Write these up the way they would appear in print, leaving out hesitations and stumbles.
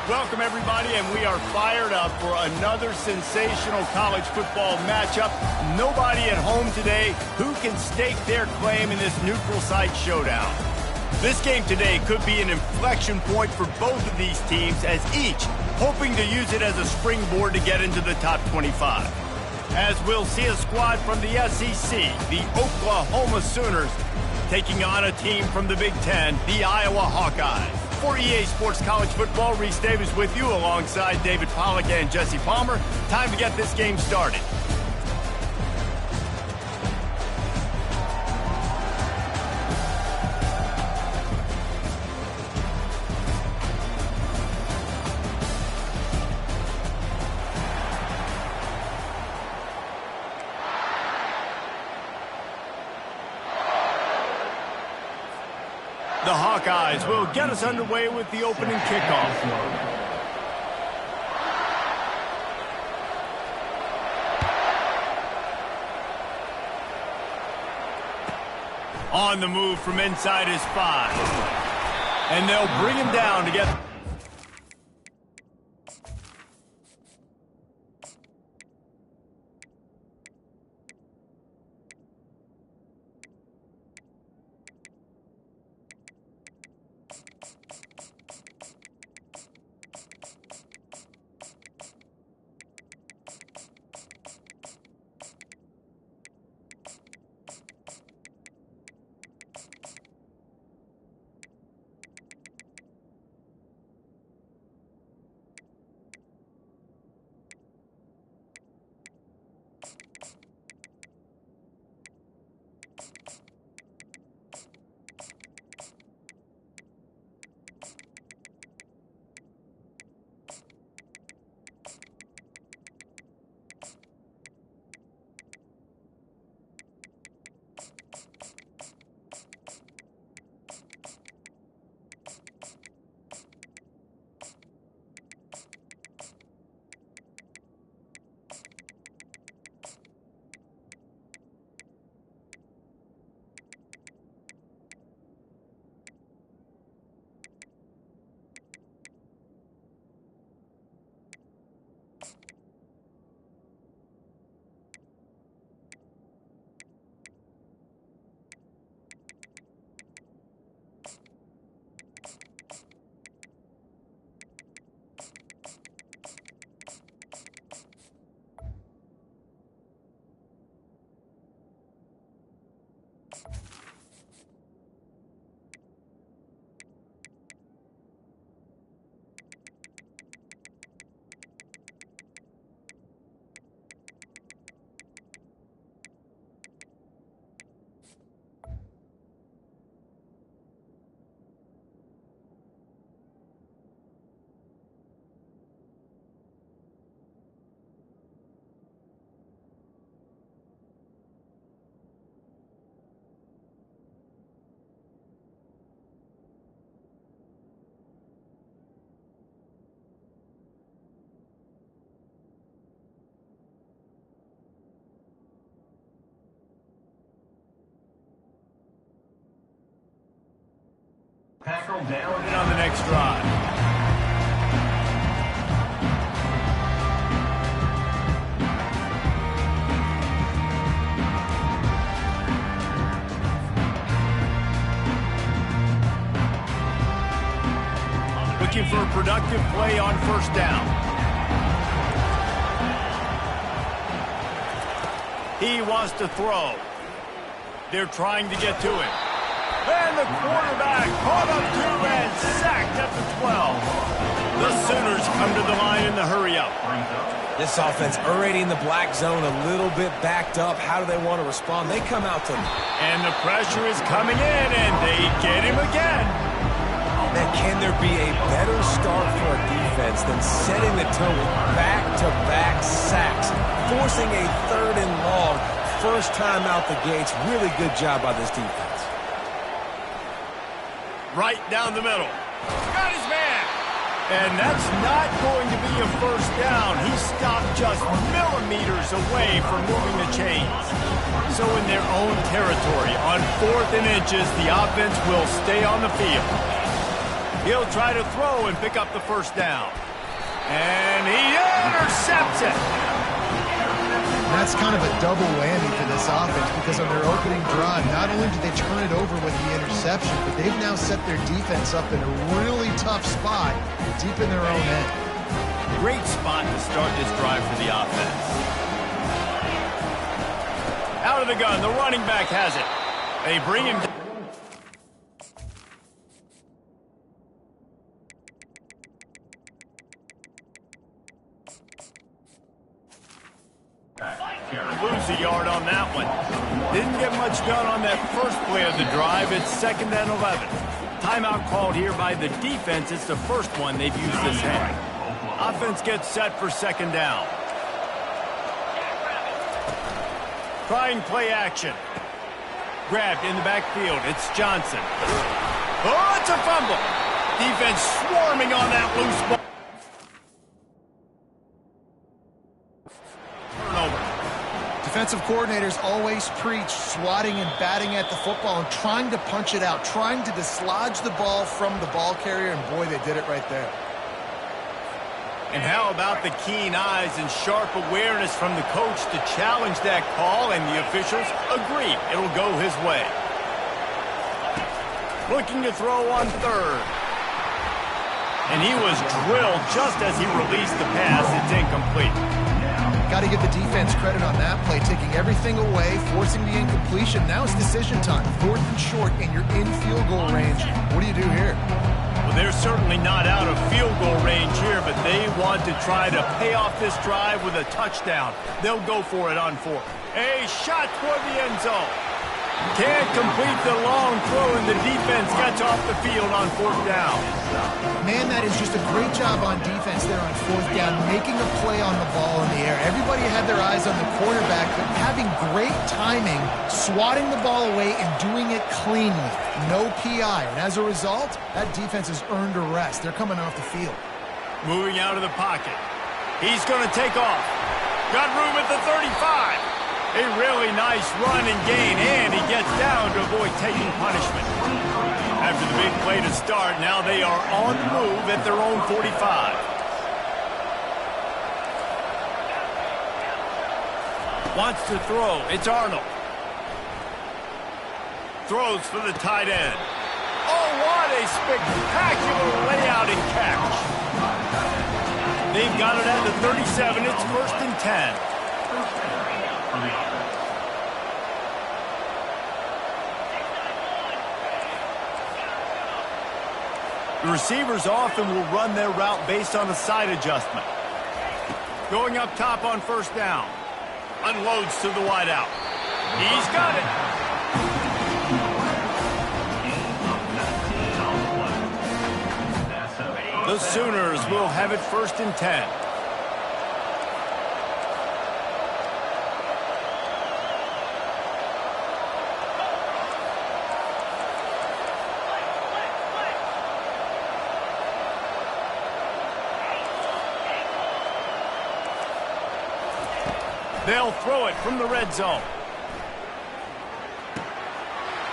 Welcome, everybody, and we are fired up for another sensational college football matchup. Nobody at home today who can stake their claim in this neutral site showdown. This game today could be an inflection point for both of these teams, as each hoping to use it as a springboard to get into the top 25. As we'll see a squad from the SEC, the Oklahoma Sooners, taking on a team from the Big Ten, the Iowa Hawkeyes. For EA Sports College Football, Reese Davis with you alongside David Pollack and Jesse Palmer. Time to get this game started. The Hawkeyes will get us underway with the opening kickoff. On the move from inside his 5. And they'll bring him down to get... Tackle down and on the next drive. Looking for a productive play on first down. He wants to throw. They're trying to get to it. And the quarterback caught up to and sacked at the 12. The Sooners come to the line in the hurry-up. This offense already in the black zone, a little bit backed up. How do they want to respond? They come out to... And the pressure is coming in, and they get him again. Now, can there be a better start for a defense than setting the tone with back-to-back sacks, forcing a 3rd and long, first time out the gates? Really good job by this defense. Right down the middle. Got his man. And that's not going to be a first down. He stopped just millimeters away from moving the chains. So in their own territory, on 4th and inches, the offense will stay on the field. He'll try to throw and pick up the first down. And he intercepts it. That's kind of a double whammy for this offense because on their opening drive, not only did they turn it over with the interception, but they've now set their defense up in a really tough spot deep in their own end. Great spot to start this drive for the offense. Out of the gun, the running back has it. They bring him down. Lose a yard on that one. Didn't get much done on that first play of the drive. It's 2nd and 11. Timeout called here by the defense. It's the first one they've used this half. Offense gets set for 2nd down. Trying play action. Grabbed in the backfield. It's Johnson. Oh, it's a fumble. Defense swarming on that loose ball. Defensive coordinators always preach swatting and batting at the football and trying to punch it out, trying to dislodge the ball from the ball carrier, and boy, they did it right there. And how about the keen eyes and sharp awareness from the coach to challenge that call, and the officials agree it'll go his way. Looking to throw on 3rd. And he was drilled just as he released the pass. It's incomplete. Got to give the defense credit on that play, taking everything away, forcing the incompletion. Now it's decision time. 4th and short, and you're in field goal range. What do you do here? Well, they're certainly not out of field goal range here, but they want to try to pay off this drive with a touchdown. They'll go for it on 4th. A shot toward the end zone. Can't complete the long throw, and the defense gets off the field on 4th down. Man, that is just a great job on defense there on 4th down, making a play on the ball in the air. Everybody had their eyes on the quarterback, but having great timing, swatting the ball away, and doing it cleanly. No PI, and as a result, that defense has earned a rest. They're coming off the field. Moving out of the pocket. He's going to take off. Got room at the 35. A really nice run and gain, and he gets down to avoid taking punishment. After the big play to start, now they are on the move at their own 45. Wants to throw. It's Arnold. Throws for the tight end. Oh, what a spectacular layout and catch. They've got it at the 37. It's 1st and 10. The receivers often will run their route based on a side adjustment. Going up top on 1st down. Unloads to the wideout. He's got it. The Sooners will have it 1st and 10. They'll throw it from the red zone.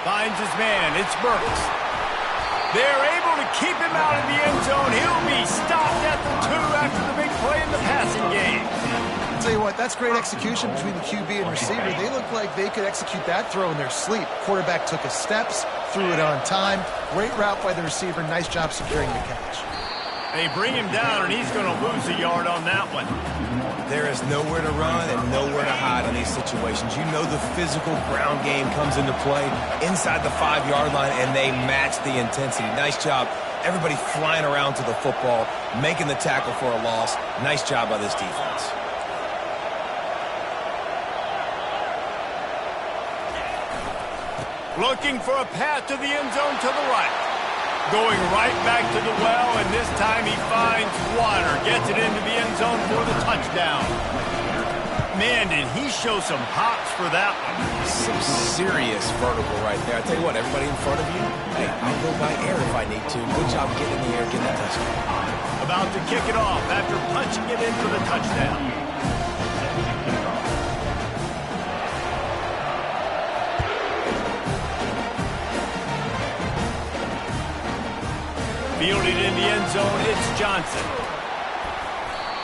Finds his man. It's Burks. They're able to keep him out of the end zone. He'll be stopped at the 2 after the big play in the passing game. I'll tell you what, that's great execution between the QB and receiver. They look like they could execute that throw in their sleep. Quarterback took his steps, threw it on time. Great route by the receiver. Nice job securing the catch. They bring him down, and he's going to lose a yard on that one. There is nowhere to run and nowhere to hide in these situations. You know the physical ground game comes into play inside the 5-yard line, and they match the intensity. Nice job. Everybody flying around to the football, making the tackle for a loss. Nice job by this defense. Looking for a path to the end zone to the right. Going right back to the well, and this time he finds water. Gets it into the end zone for the touchdown. Man, did he show some hops for that one. Some serious vertical right there. I tell you what, everybody in front of you, hey, I'll go by air if I need to. Good job getting in the air, getting that touchdown. About to kick it off after punching it in for the touchdown. Fielded in the end zone, it's Johnson.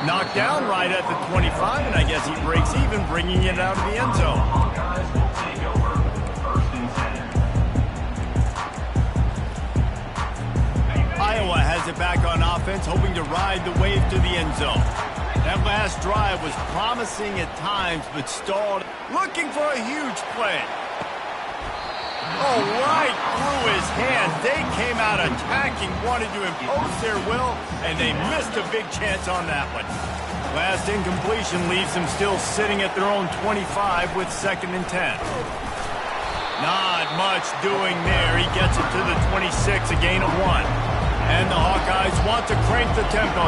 Knocked down right at the 25, and I guess he breaks even, bringing it out of the end zone. Iowa has it back on offense, hoping to ride the wave to the end zone. That last drive was promising at times, but stalled, looking for a huge play. Oh, right through his hands. They came out attacking, wanted to impose their will, and they missed a big chance on that one. Last incompletion leaves them still sitting at their own 25 with 2nd and 10. Not much doing there. He gets it to the 26, a gain of 1. And the Hawkeyes want to crank the tempo.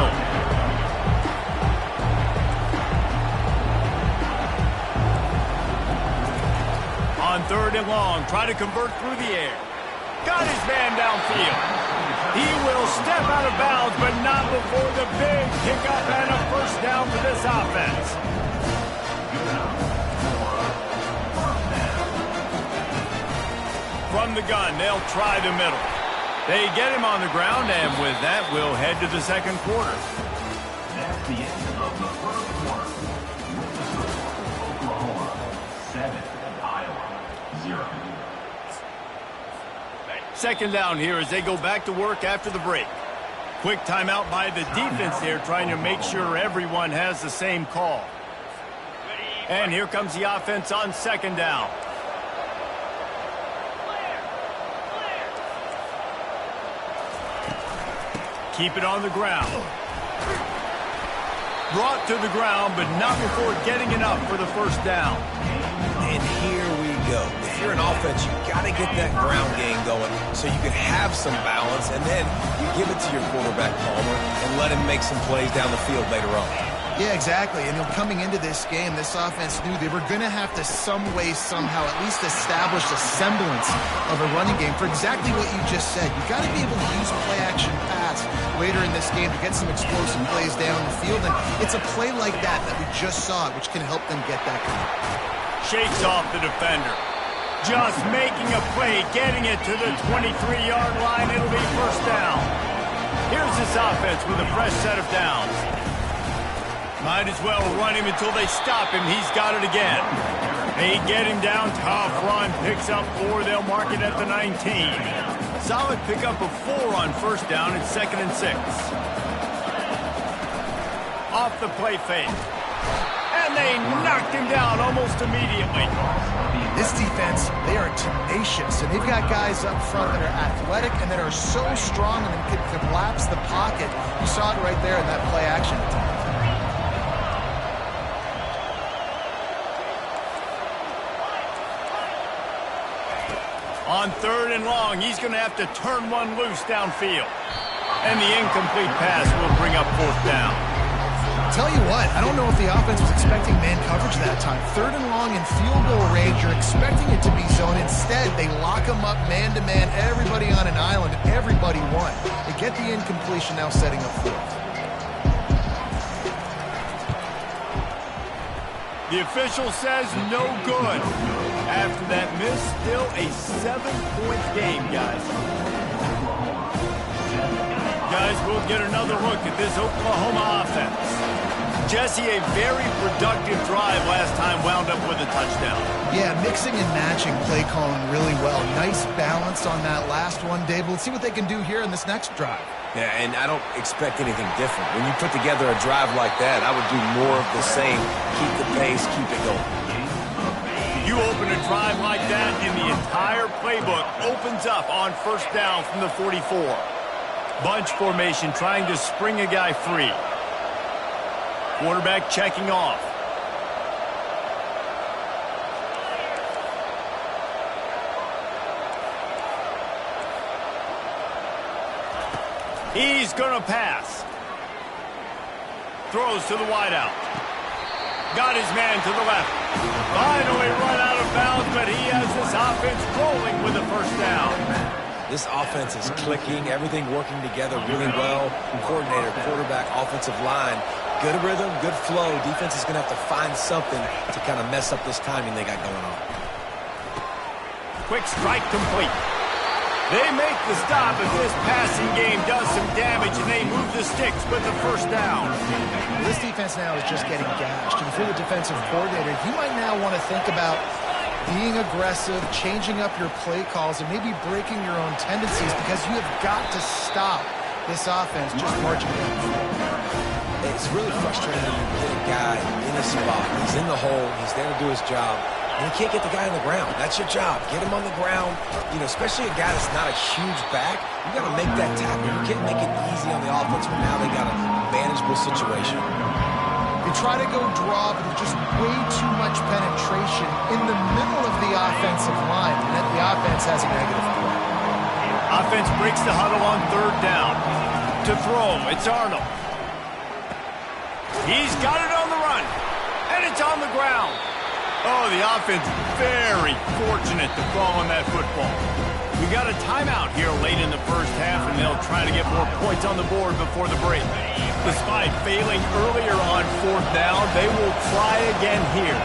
On 3rd and long, try to convert through the air. Got his man downfield. He will step out of bounds, but not before the big pickup and a first down for this offense. From the gun, they'll try the middle. They get him on the ground, and with that, we'll head to the 2nd quarter. That's the end of the 1st quarter. Oklahoma 7, Iowa 0. 2nd down here as they go back to work after the break. Quick timeout by the defense there, trying to make sure everyone has the same call. And here comes the offense on 2nd down. Keep it on the ground. Brought to the ground, but not before getting enough for the first down. And here we go. If you're an offense, you got to get that ground game going so you can have some balance, and then you give it to your quarterback, Palmer, and let him make some plays down the field later on. Yeah, exactly. And coming into this game, this offense knew they were going to have to some way, somehow, at least establish a semblance of a running game for exactly what you just said. You got to be able to use play-action pass later in this game to get some explosive plays down the field. And it's a play like that we just saw, which can help them get that going. Shakes off the defender. Just making a play, getting it to the 23-yard line. It'll be first down. Here's this offense with a fresh set of downs. Might as well run him until they stop him. He's got it again. They get him down. Tough run. Picks up 4. They'll mark it at the 19. Solid pickup of 4 on first down. It's 2nd and 6. Off the play fake. And they knocked him down almost immediately. This defense, they are tenacious, and they've got guys up front that are athletic and that are so strong and can collapse the pocket. You saw it right there in that play action attempt. On 3rd and long, he's going to have to turn one loose downfield. And the incomplete pass will bring up 4th down. Tell you what, I don't know if the offense was expecting man coverage that time. 3rd and long in field goal range, you're expecting it to be zone. Instead, they lock them up man-to-man, everybody on an island, everybody won. They get the incompletion, now setting up 4th. The official says no good. After that miss, still a 7-point game, guys. Guys, we'll get another look at this Oklahoma offense. Jesse, a very productive drive last time wound up with a touchdown. Yeah, mixing and matching play calling really well. Nice balance on that last one, Dave. Let's see what they can do here in this next drive. Yeah, and I don't expect anything different. When you put together a drive like that, I would do more of the same. Keep the pace, keep it going. You open a drive like that, and the entire playbook opens up on first down from the 44. Bunch formation trying to spring a guy free. Quarterback checking off. He's going to pass. Throws to the wideout. Got his man to the left. Finally run out of bounds, but he has this offense rolling with a first down. This offense is clicking, everything working together really well. Coordinator, quarterback, offensive line, good rhythm, good flow. Defense is going to have to find something to kind of mess up this timing they got going on. Quick strike complete. They make the stop if this passing game does some damage, and they move the sticks with the first down. This defense now is just getting gashed. And if you're the defensive coordinator, you might now want to think about being aggressive, changing up your play calls, and maybe breaking your own tendencies, because you have got to stop this offense just marching down. It's really frustrating when you get a guy in a spot. He's in the hole. He's there to do his job. And you can't get the guy on the ground. That's your job. Get him on the ground. You know, especially a guy that's not a huge back. You got to make that tackle. You can't make it easy on the offense, but now they got a manageable situation. They try to go draw, but there's just way too much penetration in the middle of the offensive line, and the offense has a negative play. Offense breaks the huddle on third down. To throw, it's Arnold. He's got it on the run, and it's on the ground. Oh, the offense very fortunate to fall on that football. We got a timeout here late in the first half, and they'll try to get more points on the board before the break. Despite failing earlier on fourth down, they will try again here.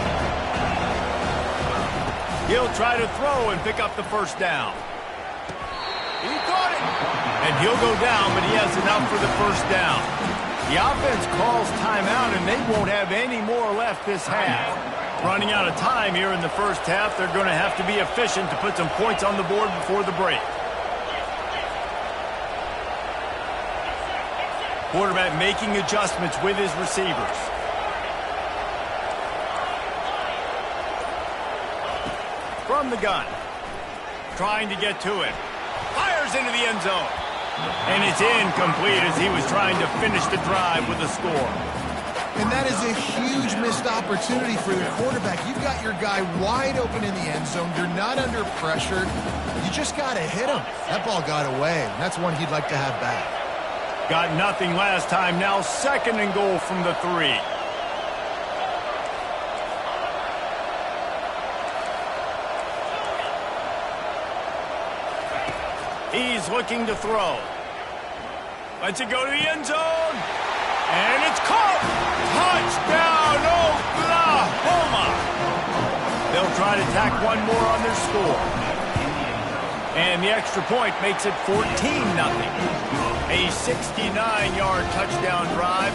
He'll try to throw and pick up the first down. He caught it. And he'll go down, but he has enough for the first down. The offense calls timeout, and they won't have any more left this half. Running out of time here in the first half, they're going to have to be efficient to put some points on the board before the break. Quarterback making adjustments with his receivers. From the gun. Trying to get to it. Fires into the end zone. And it's incomplete as he was trying to finish the drive with a score. And that is a huge missed opportunity for the quarterback. You've got your guy wide open in the end zone. You're not under pressure. You just got to hit him. That ball got away. That's one he'd like to have back. Got nothing last time. Now second and goal from the 3. He's looking to throw. Lets it go to the end zone. And it's caught. Touchdown, Oklahoma. They'll try to tack one more on their score. And the extra point makes it 14-0. A 69-yard touchdown drive.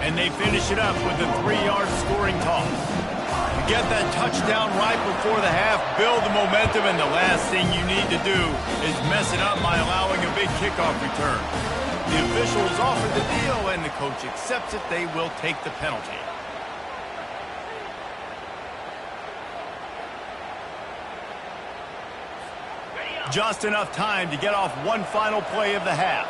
And they finish it up with a 3-yard scoring toss. You get that touchdown right before the half, build the momentum, and the last thing you need to do is mess it up by allowing a big kickoff return. The officials offer the deal, and the coach accepts it. They will take the penalty. Just enough time to get off one final play of the half.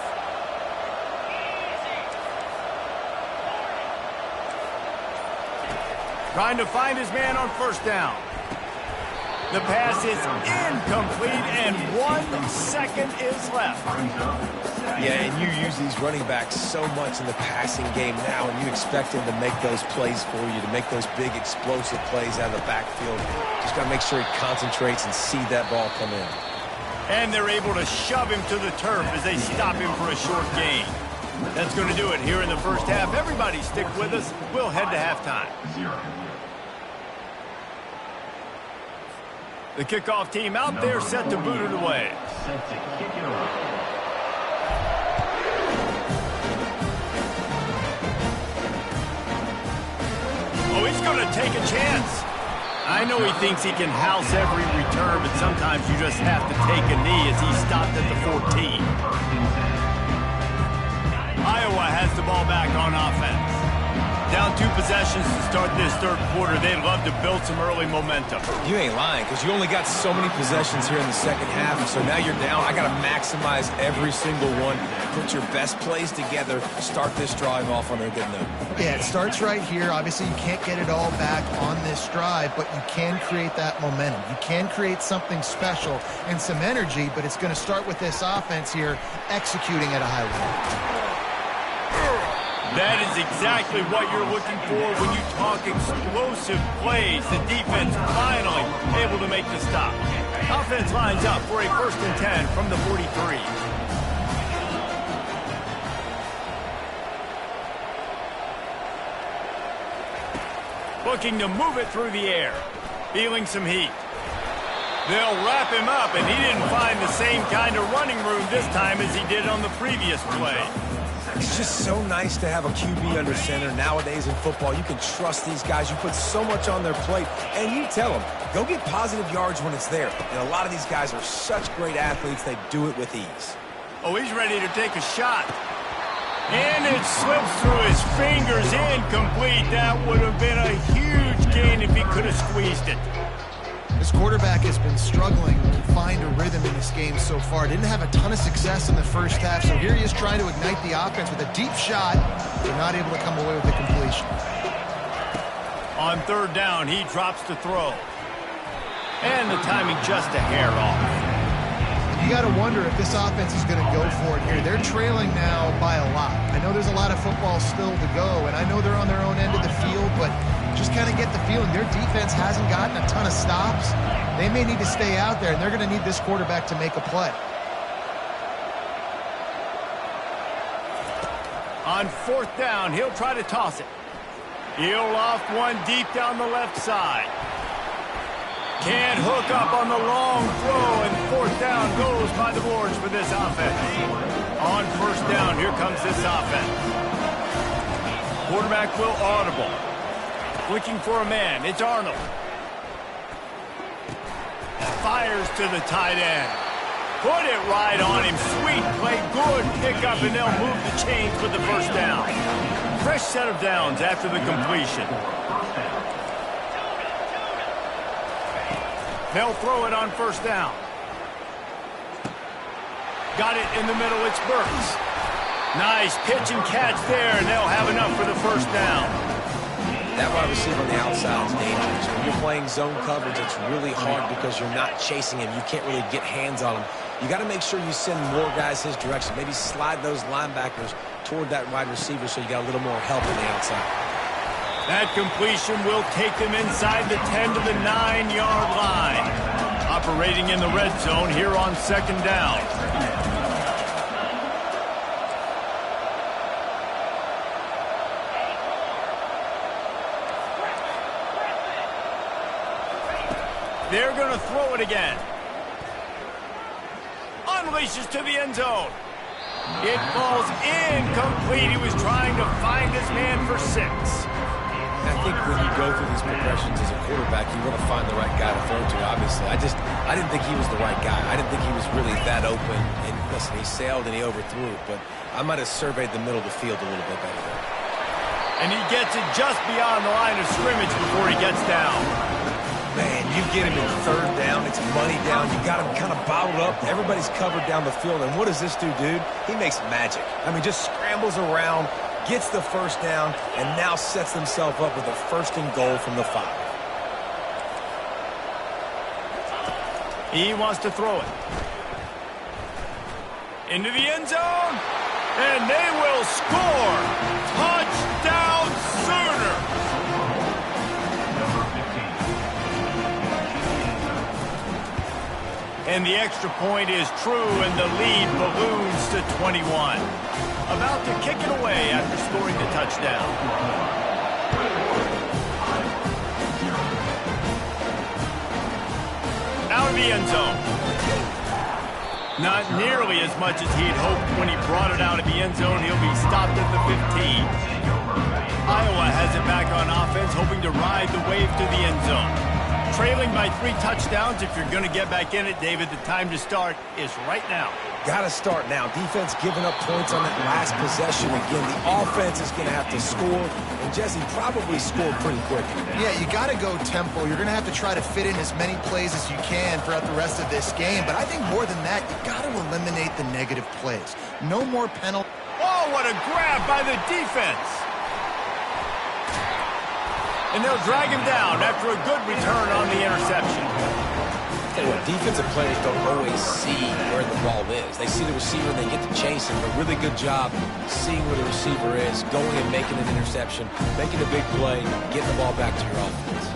Trying to find his man on first down. The pass is incomplete, and 1 second is left. Yeah, and you use these running backs so much in the passing game now, and you expect him to make those plays for you, to make those big explosive plays out of the backfield. Just got to make sure he concentrates and see that ball come in. And they're able to shove him to the turf as they stop him for a short gain. That's going to do it here in the first half. Everybody stick with us. We'll head to halftime. The kickoff team out there set to boot it away. Set to kick it away. Oh, he's going to take a chance. I know he thinks he can house every return, but sometimes you just have to take a knee as he stopped at the 14. Iowa has the ball back on offense. Down 2 possessions to start this third quarter. They'd love to build some early momentum. You ain't lying, because you only got so many possessions here in the second half, and so now you're down. I got to maximize every single one. Put your best plays together. Start this drive off on a good note. Yeah, it starts right here. Obviously, you can't get it all back on this drive, but you can create that momentum. You can create something special and some energy, but it's going to start with this offense here executing at a high level. That is exactly what you're looking for when you talk explosive plays. The defense finally able to make the stop. Offense lines up for a 1st and 10 from the 43. Looking to move it through the air. Feeling some heat. They'll wrap him up, and he didn't find the same kind of running room this time as he did on the previous play. It's just so nice to have a QB under center. Nowadays in football, you can trust these guys. You put so much on their plate, and you tell them, go get positive yards when it's there. And a lot of these guys are such great athletes, they do it with ease. Oh, he's ready to take a shot. And it slips through his fingers, incomplete. That would have been a huge gain if he could have squeezed it. This quarterback has been struggling to find a rhythm in this game so far. Didn't have a ton of success in the first half, so here he is trying to ignite the offense with a deep shot, but not able to come away with the completion. On 3rd down, he drops to throw. And the timing just a hair off. You got to wonder if this offense is going to go for it here. They're trailing now by a lot. I know there's a lot of football still to go, and I know they're on their own end of the field, but just kind of get the feeling their defense hasn't gotten a ton of stops. They may need to stay out there, and they're going to need this quarterback to make a play. On 4th down, he'll try to toss it. He'll loft one deep down the left side. Can't hook up on the long throw, and 4th down goes by the boards for this offense. On 1st down, here comes this offense. Quarterback will audible. Looking for a man, it's Arnold. Fires to the tight end. Put it right on him. Sweet play, good pickup, and they'll move the chains with the 1st down. Fresh set of downs after the completion. They'll throw it on 1st down. Got it in the middle, it's Burks. Nice pitch and catch there, and they'll have enough for the 1st down. That wide receiver on the outside is dangerous. When you're playing zone coverage, it's really hard because you're not chasing him. You can't really get hands on him. You got to make sure you send more guys his direction. Maybe slide those linebackers toward that wide receiver so you got a little more help on the outside. That completion will take them inside the 10 to the 9-yard line. Operating in the red zone here on 2nd down. They're going to throw it again. Unleashes to the end zone. It falls incomplete. He was trying to find his man for 6. I think when you go through these progressions as a quarterback, you want to find the right guy to throw to, obviously. I didn't think he was the right guy. I didn't think he was really that open. And listen, he sailed and he overthrew it, but I might have surveyed the middle of the field a little bit better there. And he gets it just beyond the line of scrimmage before he gets down. Man, you get him in 3rd down, it's money down, you got him kind of bottled up, everybody's covered down the field, and what does this do, dude? He makes magic. I mean, just scrambles around, gets the 1st down, and now sets himself up with a 1st and goal from the 5. He wants to throw it. Into the end zone, and they will score! Touchdown Sooners! And the extra point is true, and the lead balloons to 21. About to kick it away after scoring the touchdown. Out of the end zone. Not nearly as much as he'd hoped when he brought it out of the end zone. He'll be stopped at the 15. Iowa has it back on offense, hoping to ride the wave to the end zone. Trailing by 3 touchdowns. If you're going to get back in it, David, the time to start is right now. Got to start now. Defense giving up points on that last possession. Again, the offense is going to have to score, and Jesse probably scored pretty quick. Yeah, you got to go tempo. You're going to have to try to fit in as many plays as you can throughout the rest of this game. But I think more than that, you got to eliminate the negative plays. No more penalties. Oh, what a grab by the defense. And they'll drag him down after a good return on the interception. Tell you what, defensive players don't always see where the ball is. They see the receiver and they get to chase him. A really good job seeing where the receiver is, going and making an interception, making a big play, getting the ball back to your offense.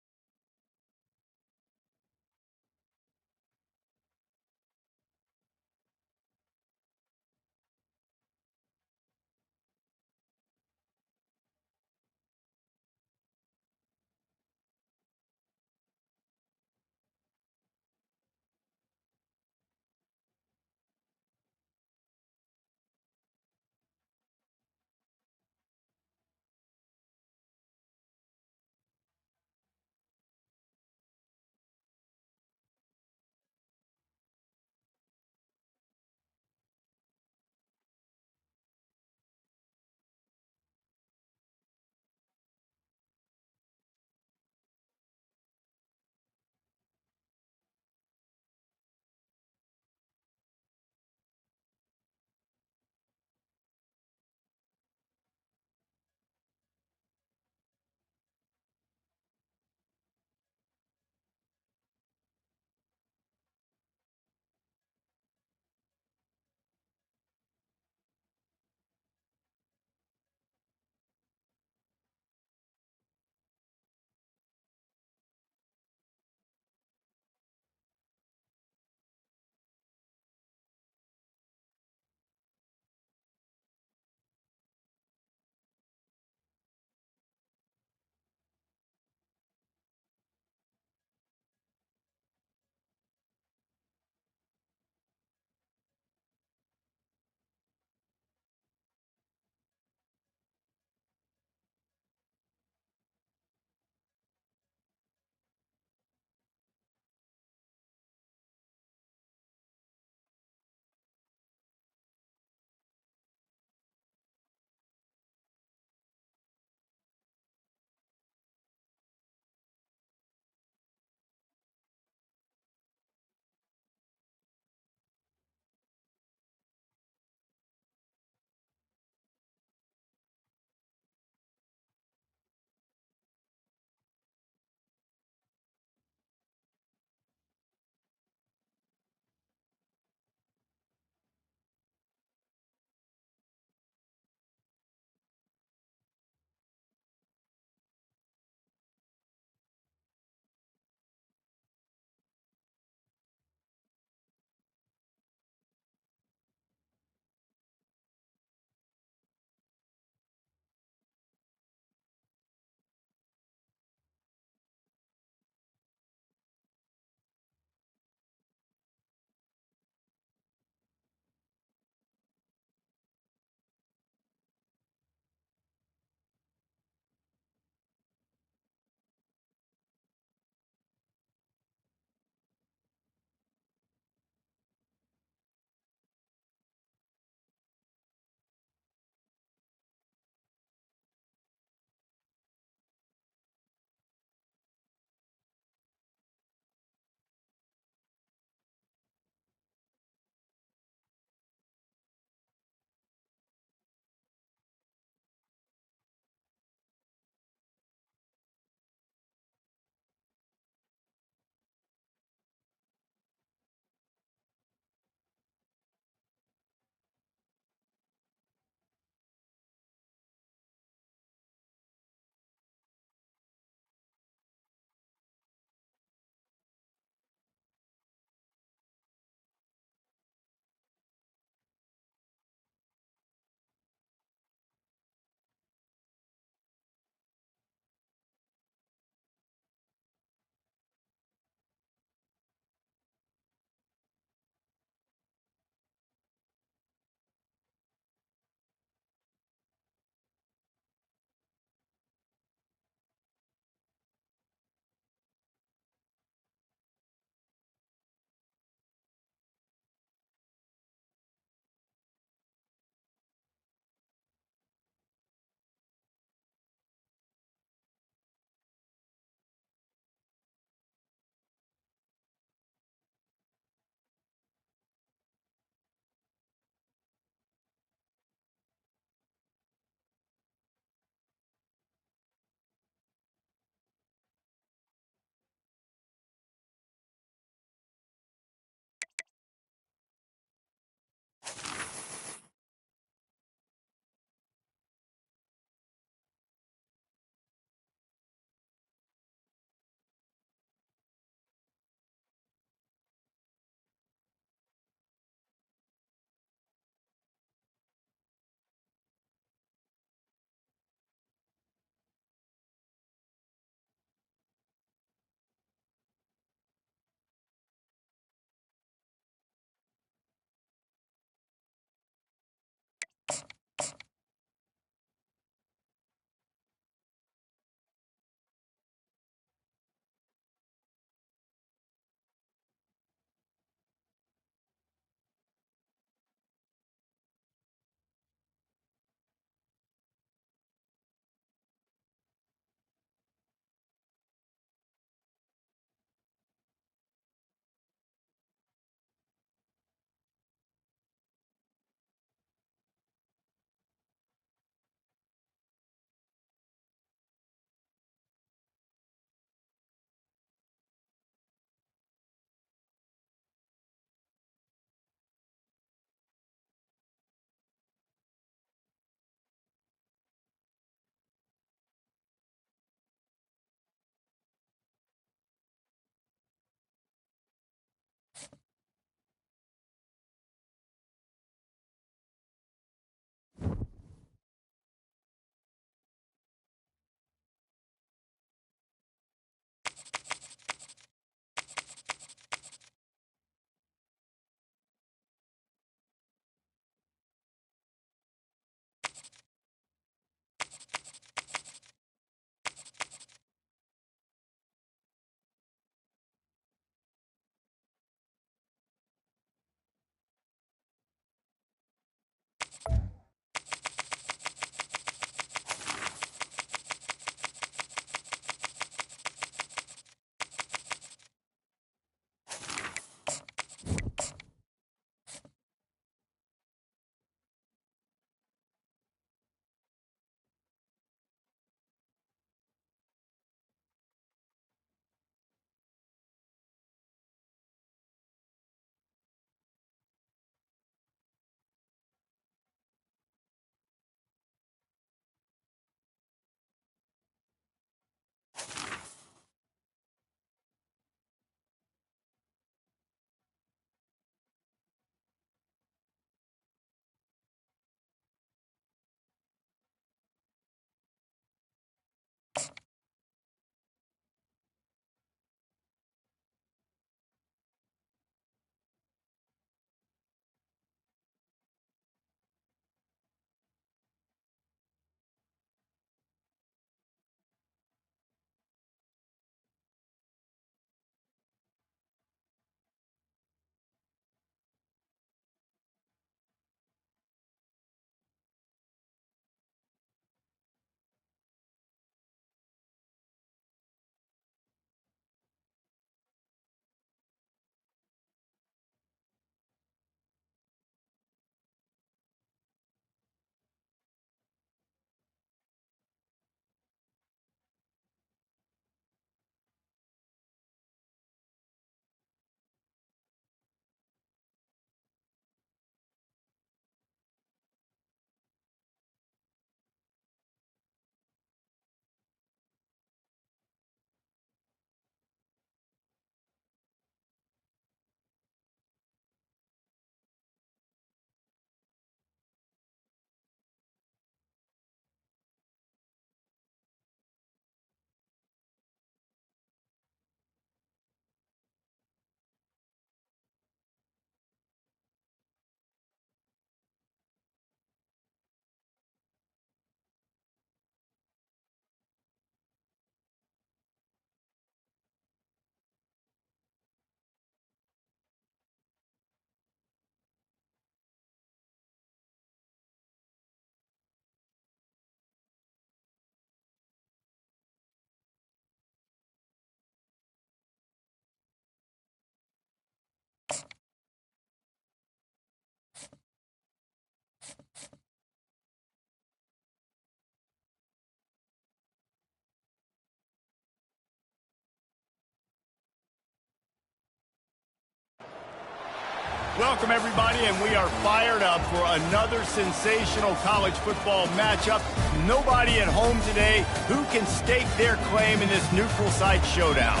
Welcome, everybody, and we are fired up for another sensational college football matchup. Nobody at home today who can stake their claim in this neutral site showdown.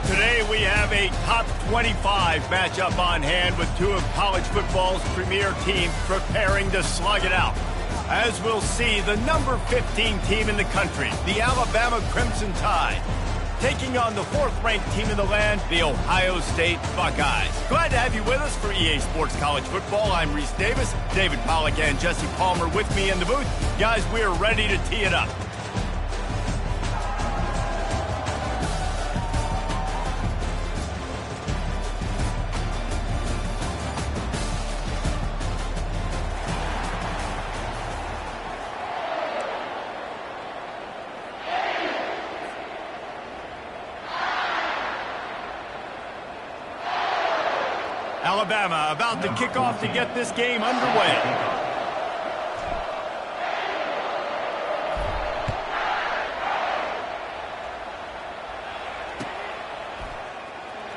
Today, we have a top 25 matchup on hand with two of college football's premier teams preparing to slug it out. As we'll see, the number 15 team in the country, the Alabama Crimson Tide, taking on the fourth-ranked team in the land, the Ohio State Buckeyes. Glad to have you with us for EA Sports College Football. I'm Reese Davis, David Pollack and Jesse Palmer with me in the booth. Guys, we're ready to tee it up. Alabama about to kick off to get this game underway.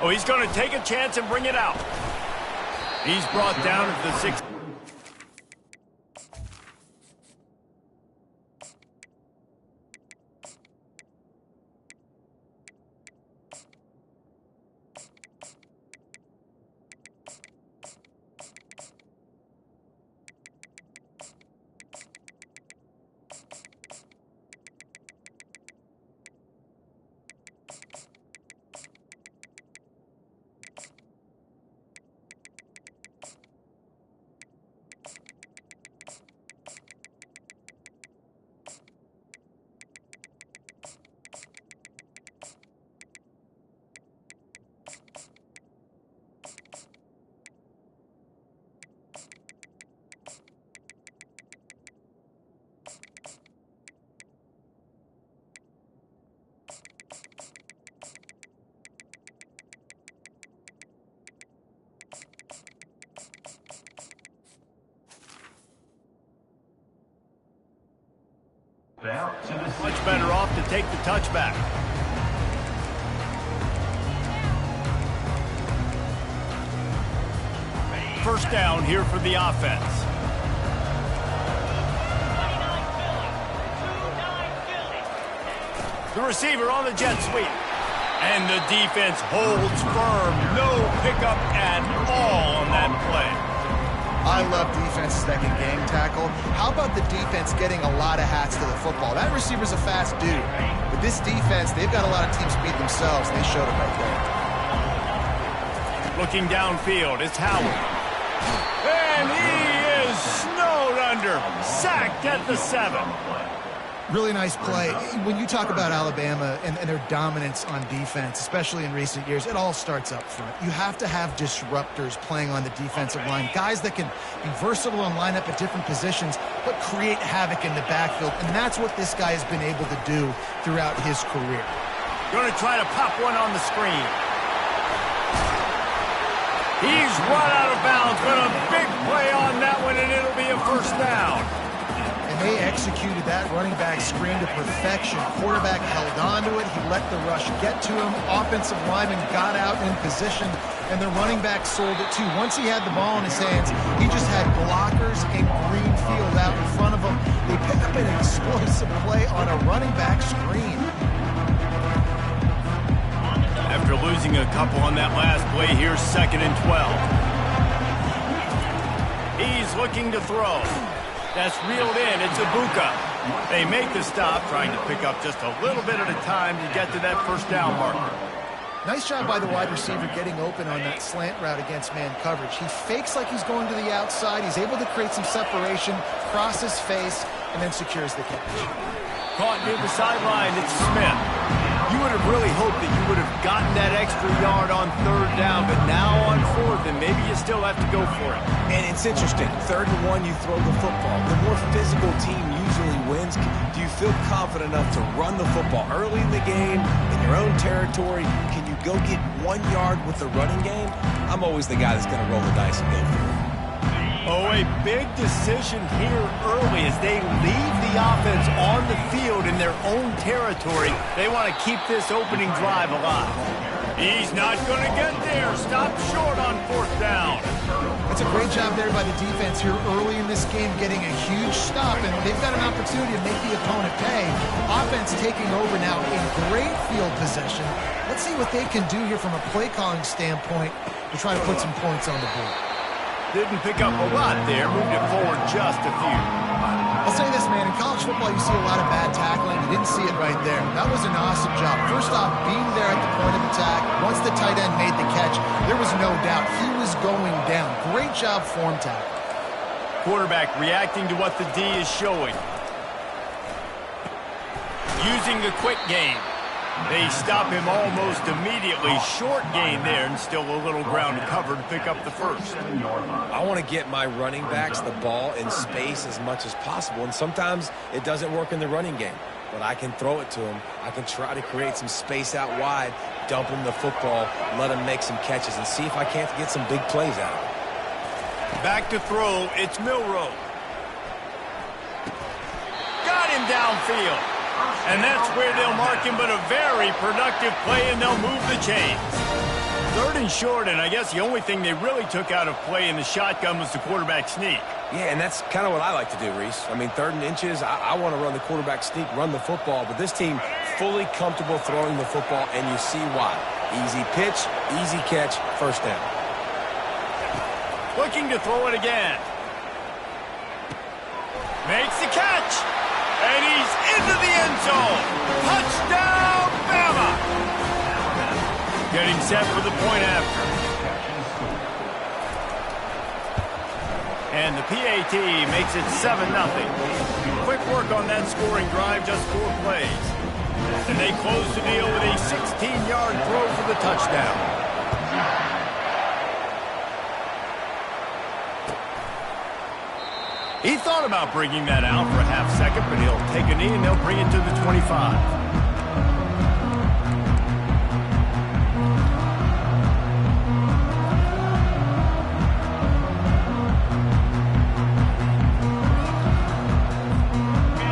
Oh, he's going to take a chance and bring it out. He's brought down at the 6. Much better off to take the touchback. First down here for the offense. The receiver on the jet sweep. And the defense holds firm. No pickup at all on that play. I love defenses that can game tackle. How about the defense getting a lot of hats to the football? That receiver's a fast dude. But this defense, they've got a lot of teams beat themselves, and they showed it right there. Looking downfield, it's Howard. And he is snowed under. Sacked at the 7. Really nice play. When you talk about Alabama and their dominance on defense, especially in recent years, it all starts up front. You have to have disruptors playing on the defensive line, guys that can be versatile and line up at different positions, but create havoc in the backfield, and that's what this guy has been able to do throughout his career. Going to try to pop one on the screen. He's run out of bounds, but a big play on that one, and it'll be a first down. And they executed that running back screen to perfection. Quarterback held on to it. He let the rush get to him. Offensive lineman got out in position, and the running back sold it too. Once he had the ball in his hands, he just had blockers and green field out in front of him. They pick up an explosive play on a running back screen. After losing a couple on that last play, here's 2nd and 12. He's looking to throw. That's reeled in. It's Ibuka. They make the stop, trying to pick up just a little bit at a time to get to that first down marker. Nice job by the wide receiver getting open on that slant route against man coverage. He fakes like he's going to the outside. He's able to create some separation, cross his face, and then secures the catch. Caught near the sideline. It's Smith. You would have really hoped that you would have gotten that extra yard on 3rd down, but now on 4th, and maybe you still have to go for it. And it's interesting. 3rd and 1, you throw the football. The more physical team usually wins. Do you feel confident enough to run the football early in the game, in your own territory? Can you go get 1 yard with the running game? I'm always the guy that's going to roll the dice and go for it. Oh, a big decision here early as they leave the offense on the field in their own territory. They want to keep this opening drive alive. He's not going to get there. Stop short on 4th down. It's a great job there by the defense here early in this game, getting a huge stop, and they've got an opportunity to make the opponent pay. Offense taking over now in great field possession. Let's see what they can do here from a play calling standpoint to try to put some points on the board. Didn't pick up a lot there, moved it forward just a few. I'll say this, man, in college football you see a lot of bad tackling. You didn't see it right there. That was an awesome job. First off, being there at the point of attack. Once the tight end made the catch, there was no doubt he was going down. Great job form tackle. Quarterback reacting to what the D is showing. Using the quick game. They stop him almost immediately. Short gain there, and still a little ground to cover to pick up the first. I want to get my running backs the ball in space as much as possible, and sometimes it doesn't work in the running game. But I can throw it to them. I can try to create some space out wide, dump them the football, let them make some catches, and see if I can't get some big plays out of it. Back to throw, it's Milroe. Got him downfield. And that's where they'll mark him, but a very productive play, and they'll move the chains. 3rd and short, and I guess the only thing they really took out of play in the shotgun was the quarterback sneak. Yeah, and that's kind of what I like to do, Reese. I mean, 3rd and inches, I want to run the quarterback sneak, run the football, but this team fully comfortable throwing the football, and you see why. Easy pitch, easy catch, 1st down. Looking to throw it again. Makes the catch. And he's into the end zone. Touchdown, Bama. Getting set for the point after. And the PAT makes it 7-0. Quick work on that scoring drive, just 4 plays. And they close the deal with a 16-yard throw for the touchdown. He thought about bringing that out for a half second, but he'll take a knee and they'll bring it to the 25.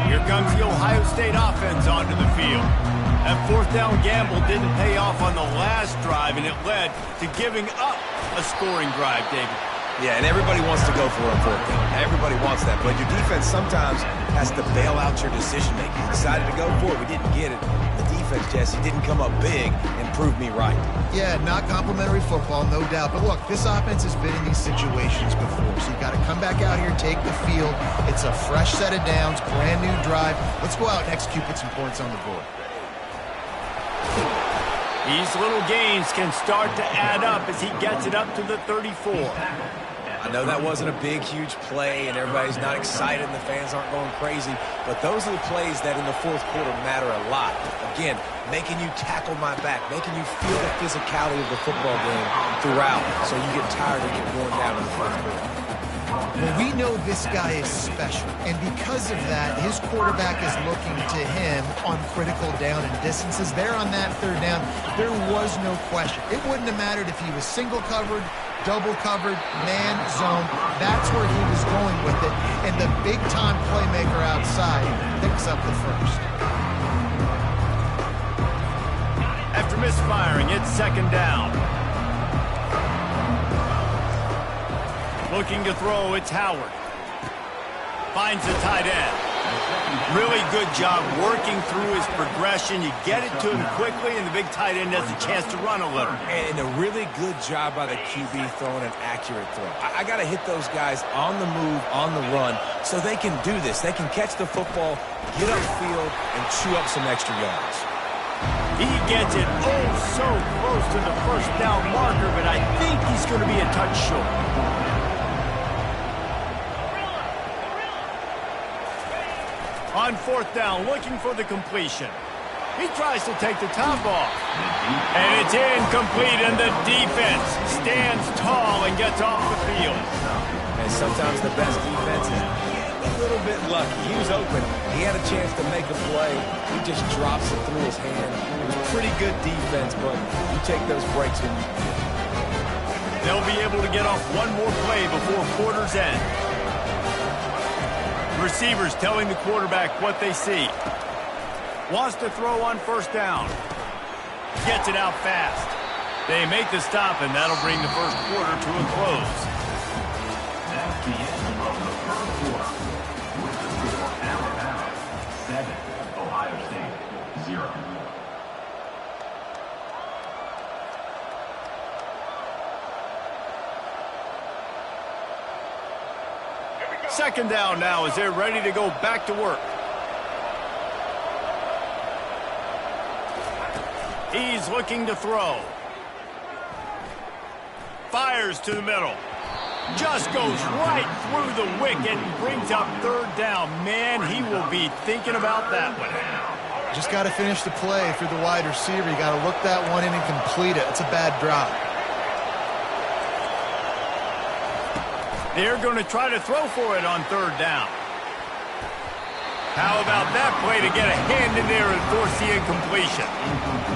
Here comes the Ohio State offense onto the field. That 4th down gamble didn't pay off on the last drive, and it led to giving up a scoring drive, David. Yeah, and everybody wants to go for a 4th down. Everybody wants that, but your defense sometimes has to bail out your decision-making. You decided to go for it. We didn't get it. The defense, Jesse, didn't come up big and prove me right. Yeah, not complimentary football, no doubt. But look, this offense has been in these situations before, so you got to come back out here, take the field. It's a fresh set of downs, brand new drive. Let's go out and execute, put some points on the board. These little gains can start to add up as he gets it up to the 34. I know that wasn't a big, huge play, and everybody's not excited, and the fans aren't going crazy, but those are the plays that in the 4th quarter matter a lot. Again, making you tackle my back, making you feel the physicality of the football game throughout, so you get tired and get worn down in the 4th quarter. Well, we know this guy is special, and because of that, his quarterback is looking to him on critical down and distances. There on that 3rd down, there was no question. It wouldn't have mattered if he was single covered, double covered, man, zone. That's where he was going with it, and the big-time playmaker outside picks up the first. After misfiring, it's 2nd down. Looking to throw, it's Howard. Finds the tight end. Really good job working through his progression. You get it to him quickly, and the big tight end has a chance to run a little. And a really good job by the QB throwing an accurate throw. I got to hit those guys on the move, on the run, so they can do this. They can catch the football, get upfield, and chew up some extra yards. He gets it so close to the 1st down marker, but I think he's going to be a touch short. On 4th down, looking for the completion. He tries to take the top off. And it's incomplete, and the defense stands tall and gets off the field. And sometimes the best defense is a little bit lucky. He was open. He had a chance to make a play. He just drops it through his hand. It was pretty good defense, but you take those breaks when you... They'll be able to get off one more play before quarter's end. Receivers telling the quarterback what they see. Wants to throw on first down. Gets it out fast. They make the stop, and that'll bring the first quarter to a close. That's the end of the first quarter. With the score Alabama 7, Ohio State 0. Second down now as they're ready to go back to work. He's looking to throw. Fires to the middle. Just goes right through the wicket and brings up third down. Man, he will be thinking about that one. Just got to finish the play through the wide receiver. You got to look that one in and complete it. It's a bad drop. They're going to try to throw for it on third down. How about that play to get a hand in there and force the incompletion?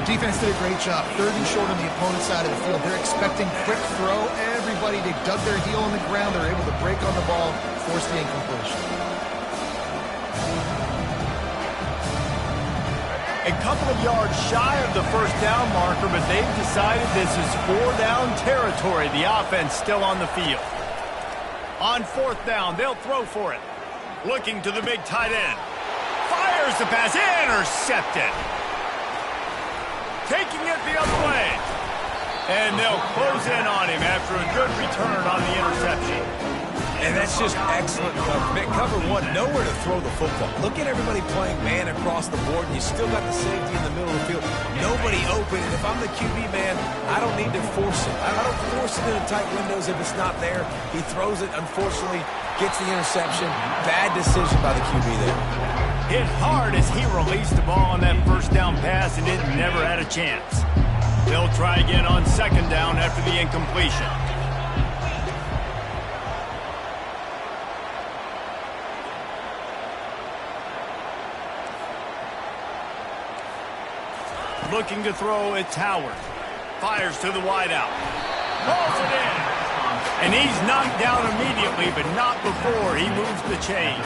Defense did a great job. Third and short on the opponent's side of the field. They're expecting quick throw. Everybody, they dug their heel on the ground. They're able to break on the ball, force the incompletion. A couple of yards shy of the first down marker, but they've decided this is 4-down territory. The offense still on the field. On fourth down, they'll throw for it. Looking to the big tight end. Fires the pass. Intercepted. Taking it the other way. And they'll close in on him after a good return on the interception. And that's just excellent cover. Cover one, nowhere to throw the football. Look at everybody playing man across the board, and you still got the safety in the middle of the field. Nobody open, and if I'm the QB man, I don't need to force it. I don't force it into tight windows if it's not there. He throws it, unfortunately, gets the interception. Bad decision by the QB there. Hit hard as he released the ball on that first down pass, and it never had a chance. They'll try again on second down after the incompletion. Looking to throw, it's Howard. Fires to the wideout. Pulls it in. And he's knocked down immediately, but not before he moves the chains.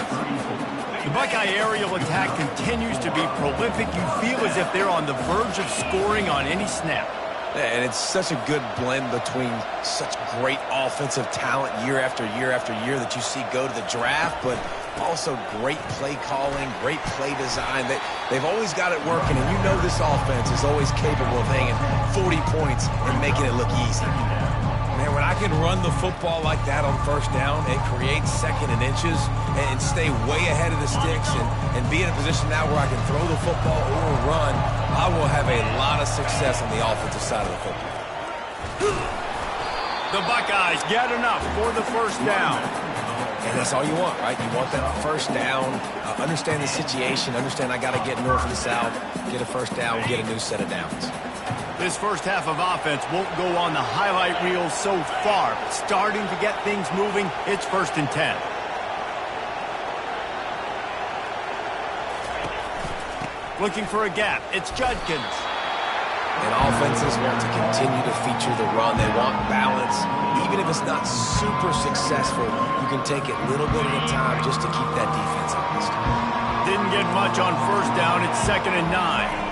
The Buckeye aerial attack continues to be prolific. You feel as if they're on the verge of scoring on any snap. And it's such a good blend between such great offensive talent year after year after year that you see go to the draft, but also great play calling, great play design. They've always got it working, and you know this offense is always capable of hanging 40 points and making it look easy. Man, when I can run the football like that on first down, it creates second and inches and stay way ahead of the sticks and be in a position now where I can throw the football or run. I will have a lot of success on the offensive side of the football. The Buckeyes get enough for the first down. And that's all you want, right? You want that first down, understand the situation, understand I got to get north and south, get a first down, get a new set of downs. This first half of offense won't go on the highlight reel so far, but starting to get things moving, it's 1st and 10. Looking for a gap, it's Judkins. And offenses want to continue to feature the run. They want balance. Even if it's not super successful, you can take it little bit at a time just to keep that defense honest. Didn't get much on first down, it's 2nd and 9.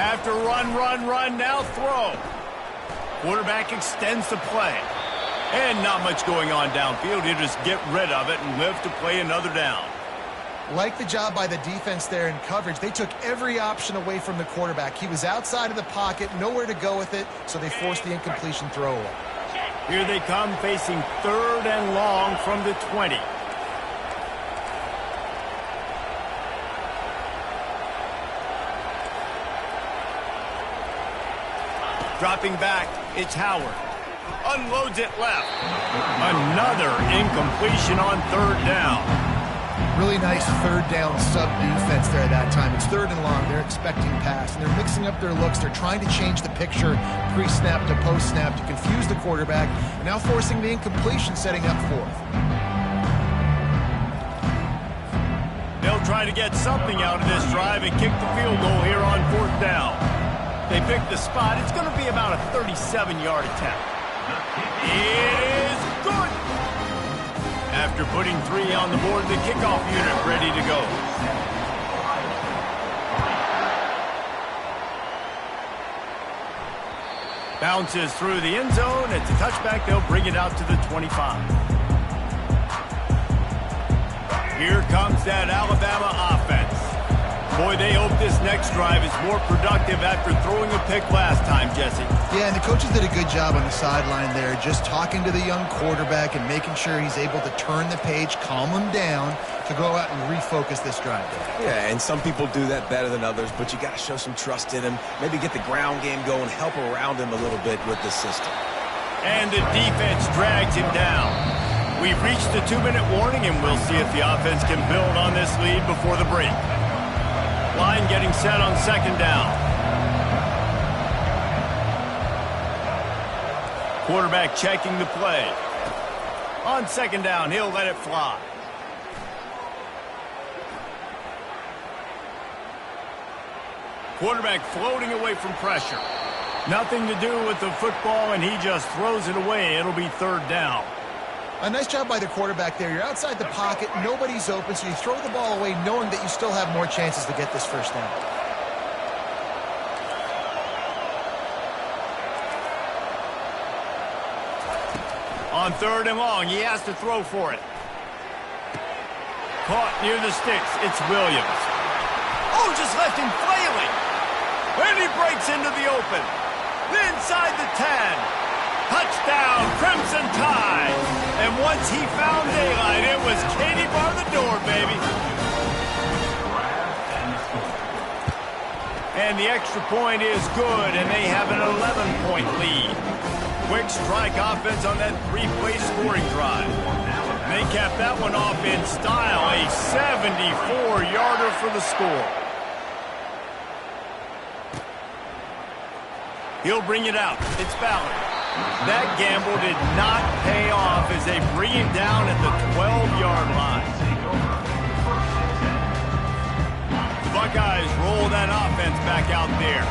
After run, now throw. Quarterback extends the play. And not much going on downfield. He'll just get rid of it and live to play another down. Like the job by the defense there in coverage. They took every option away from the quarterback. He was outside of the pocket, nowhere to go with it, so they forced the incompletion throw away. Here they come facing 3rd and long from the 20. Dropping back, it's Howard. Unloads it left. Another incompletion on 3rd down. Really nice 3rd down sub-defense there at that time. It's 3rd and long. They're expecting pass, and they're mixing up their looks. They're trying to change the picture pre-snap to post-snap to confuse the quarterback, and now forcing the incompletion, setting up 4th. They'll try to get something out of this drive and kick the field goal here on 4th down. They pick the spot. It's going to be about a 37-yard attempt. It is good. After putting 3 on the board, the kickoff unit ready to go. Bounces through the end zone. It's a touchback. They'll bring it out to the 25. Here comes that Alabama offense. Boy, they hope this next drive is more productive after throwing a pick last time, Jesse. Yeah, and the coaches did a good job on the sideline there, just talking to the young quarterback and making sure he's able to turn the page, calm him down, to go out and refocus this drive. Yeah, and some people do that better than others, but you got to show some trust in him, maybe get the ground game going, help around him a little bit with the system. And the defense drags him down. We've reached the 2-minute warning, and we'll see if the offense can build on this lead before the break. Line getting set on 2nd down. Quarterback checking the play. On 2nd down, he'll let it fly. Quarterback floating away from pressure. Nothing to do with the football, and he just throws it away. It'll be 3rd down. A nice job by the quarterback there. You're outside the pocket, nobody's open, so you throw the ball away knowing that you still have more chances to get this 1st down. On 3rd and long, he has to throw for it. Caught near the sticks, it's Williams. Oh, just left him flailing. And he breaks into the open. Inside the 10. Touchdown, Crimson Tide. And once he found daylight, it was Katie bar the door, baby. And the extra point is good, and they have an 11-point lead. Quick strike offense on that 3-play scoring drive. They cap that one off in style, a 74-yarder for the score. He'll bring it out. It's Ballard. That gamble did not pay off as they bring him down at the 12-yard line. The Buckeyes roll that offense back out there.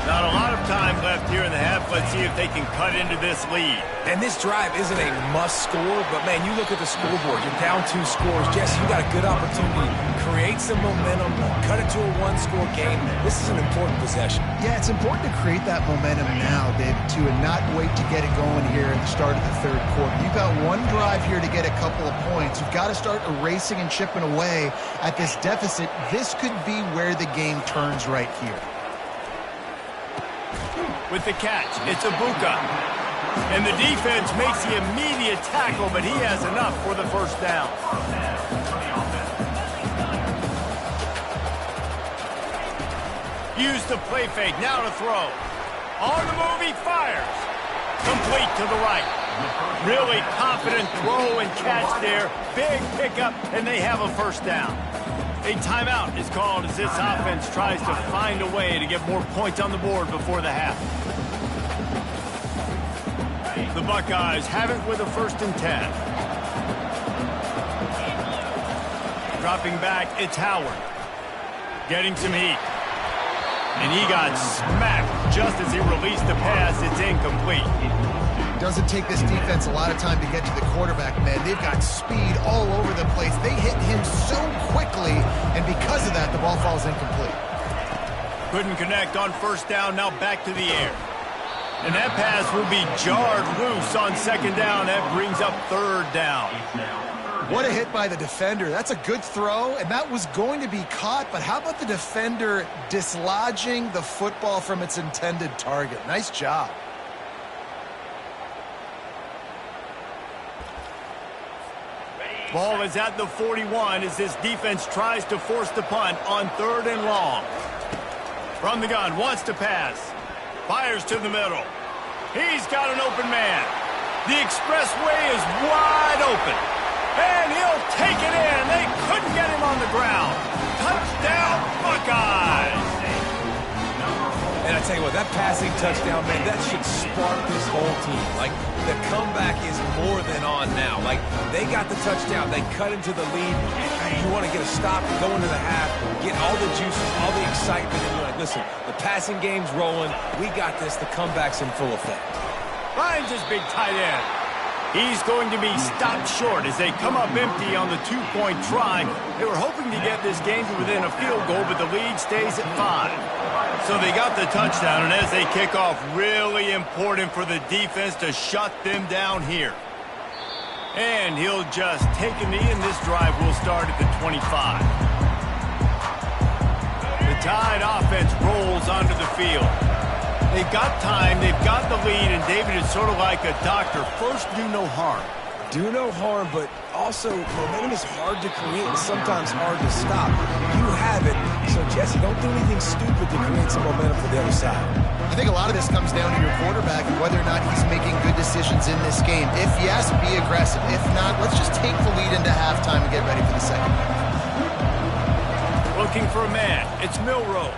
Not a lot of time left here in the half. Let's see if they can cut into this lead. And this drive isn't a must score, but, man, you look at the scoreboard. You're down 2 scores. Jesse, you got a good opportunity. Create some momentum. Cut it to a 1-score game. This is an important possession. Yeah, it's important to create that momentum now, David, too, and not wait to get it going here at the start of the 3rd quarter. You've got one drive here to get a couple of points. You've got to start erasing and chipping away at this deficit. This could be where the game turns right here. With the catch, it's Ibuka. And the defense makes the immediate tackle, but he has enough for the 1st down. Use the play fake, now to throw. On the move, he fires. Complete to the right. Really confident throw and catch there. Big pickup, and they have a 1st down. A timeout is called as this offense tries to find a way to get more points on the board before the half. The Buckeyes have it with a 1st and 10. Dropping back, it's Howard. Getting some heat. And he got smacked just as he released the pass. It's incomplete. Doesn't take this defense a lot of time to get to the quarterback, man. They've got speed all over the place. They hit him so quickly, and because of that, the ball falls incomplete. Couldn't connect on 1st down, now back to the air. And that pass will be jarred loose on 2nd down. That brings up 3rd down. What a hit by the defender. That's a good throw, and that was going to be caught, but how about the defender dislodging the football from its intended target? Nice job. Ball is at the 41 as this defense tries to force the punt on 3rd and long. From the gun, wants to pass. Fires to the middle. He's got an open man. The expressway is wide open. And he'll take it in. They couldn't get him on the ground. Touchdown, Buckeyes! And I tell you what, that passing touchdown, man, that should spark this whole team. Like, the comeback is more than on now. Like, they got the touchdown. They cut into the lead. You want to get a stop, go into the half, get all the juices, all the excitement, and you're like, listen, the passing game's rolling. We got this. The comeback's in full effect. Finds his big tight end. He's going to be stopped short as they come up empty on the two-point try. They were hoping to get this game to within a field goal, but the lead stays at 5. So they got the touchdown, and as they kick off, really important for the defense to shut them down here. And he'll just take a knee, and this drive will start at the 25. The Tide offense rolls onto the field. They've got time, they've got the lead, and David is sort of like a doctor. First, do no harm. Do no harm, but also momentum is hard to create and sometimes hard to stop. You have it, so Jesse, don't do anything stupid to create some momentum for the other side. I think a lot of this comes down to your quarterback and whether or not he's making good decisions in this game. If yes, be aggressive. If not, let's just take the lead into halftime and get ready for the second half. Looking for a man. It's Milroe.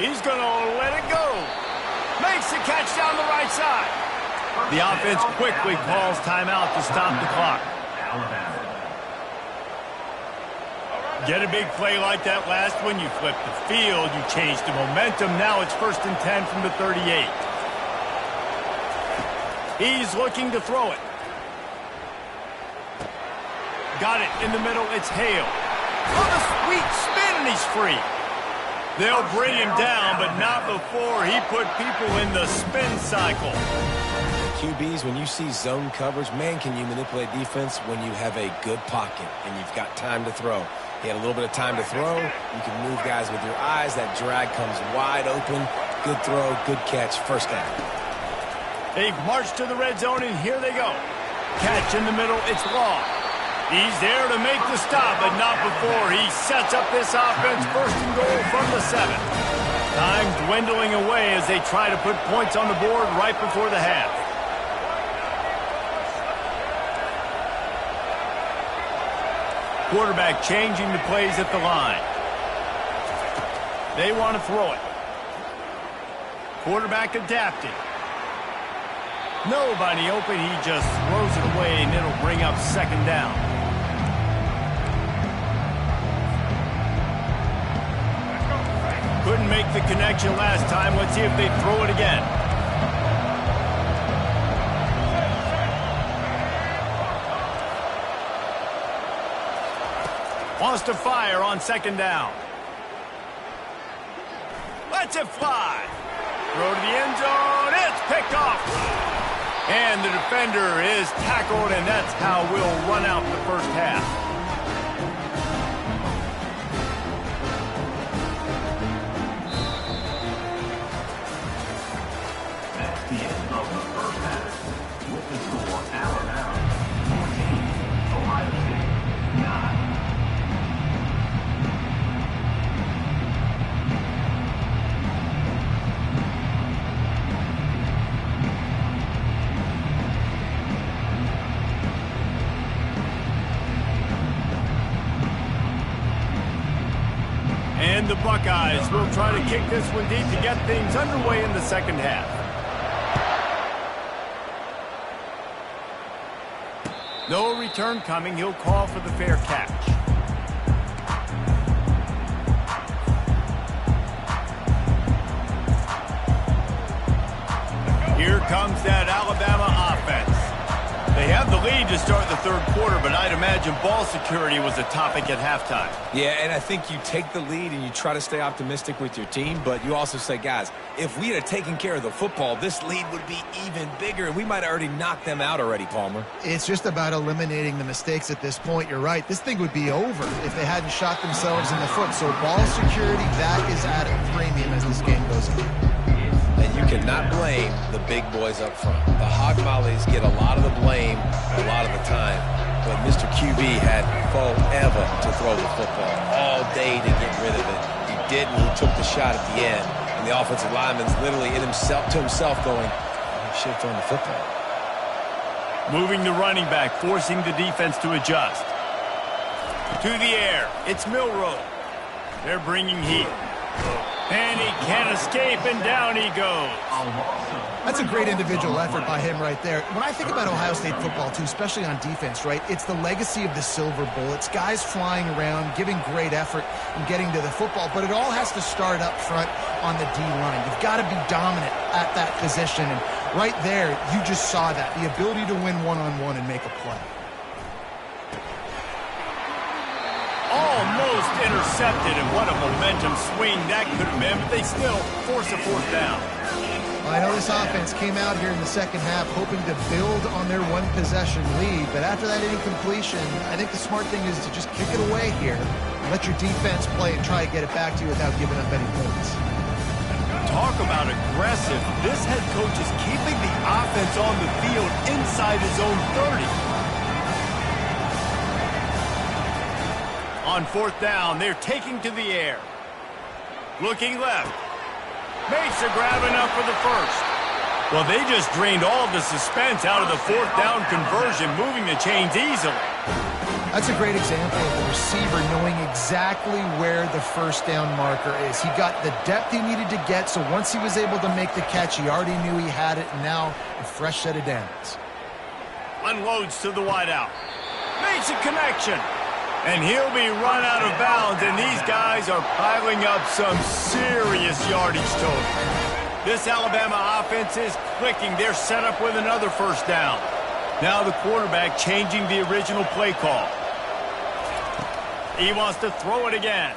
He's going to let it go. Makes the catch down the right side. The offense quickly calls timeout to stop the clock. Get a big play like that last one, you flip the field, you change the momentum. Now it's 1st and 10 from the 38. He's looking to throw it. Got it in the middle, it's Hale. On a sweet spin, and he's free. They'll bring him down, but not before he put people in the spin cycle. QBs, when you see zone coverage, man, can you manipulate defense when you have a good pocket and you've got time to throw. He had a little bit of time to throw. You can move guys with your eyes. That drag comes wide open. Good throw, good catch, first down. They've marched to the red zone, and here they go. Catch in the middle, it's Law. He's there to make the stop, but not before he sets up this offense. 1st and goal from the 7. Time dwindling away as they try to put points on the board right before the half. Quarterback changing the plays at the line. They want to throw it. Quarterback adapting. Nobody open. He just throws it away, and it'll bring up 2nd down. Couldn't make the connection last time. Let's see if they throw it again. Wants to fire on 2nd down. Lets it fly. Throw to the end zone. It's picked off. And the defender is tackled, and that's how we'll run out the first half. That's the end of the first half. With the score, Alabama 14, Ohio State 9. And the Buckeyes will try to kick this one deep to get things underway in the second half. No return coming. He'll call for the fair catch. Here comes that Alabama offense. They have the lead to start the third quarter, but I'd imagine ball security was a topic at halftime. Yeah, and I think you take the lead and you try to stay optimistic with your team, but you also say, guys, if we had taken care of the football, this lead would be even bigger, and we might have already knocked them out already, Palmer. It's just about eliminating the mistakes at this point. You're right. This thing would be over if they hadn't shot themselves in the foot. So ball security, that is at a premium as this game goes on. And you cannot blame the big boys up front. The Hog Mollies get a lot of the blame a lot of the time, but Mr. QB had forever to throw the football, all day to get rid of it. He didn't. He took the shot at the end, and the offensive lineman's literally to himself going, he should have thrown the football. Moving the running back, forcing the defense to adjust. To the air, it's Milroe. They're bringing heat. And he can't escape, and down he goes. That's a great individual effort by him right there. When I think about Ohio State football, too, especially on defense, right, it's the legacy of the Silver Bowl. It's guys flying around, giving great effort and getting to the football. But it all has to start up front on the D-line. You've got to be dominant at that position. And right there, you just saw that, the ability to win one-on-one and make a play. Almost intercepted, and what a momentum swing that could have been, but they still force a fourth down. Well, I know this offense came out here in the second half hoping to build on their one-possession lead, but after that incompletion, I think the smart thing is to just kick it away here and let your defense play and try to get it back to you without giving up any points. Talk about aggressive. This head coach is keeping the offense on the field inside his own 30. On fourth down, they're taking to the air. Looking left. Makes a grab enough for the first. Well, they just drained all the suspense out of the fourth down conversion, moving the chains easily. That's a great example of the receiver knowing exactly where the first down marker is. He got the depth he needed to get, so once he was able to make the catch, he already knew he had it, and now a fresh set of downs. Unloads to the wideout. Makes a connection. And he'll be run out of bounds, and these guys are piling up some serious yardage total. This Alabama offense is clicking. They're set up with another first down. Now the quarterback changing the original play call. He wants to throw it again.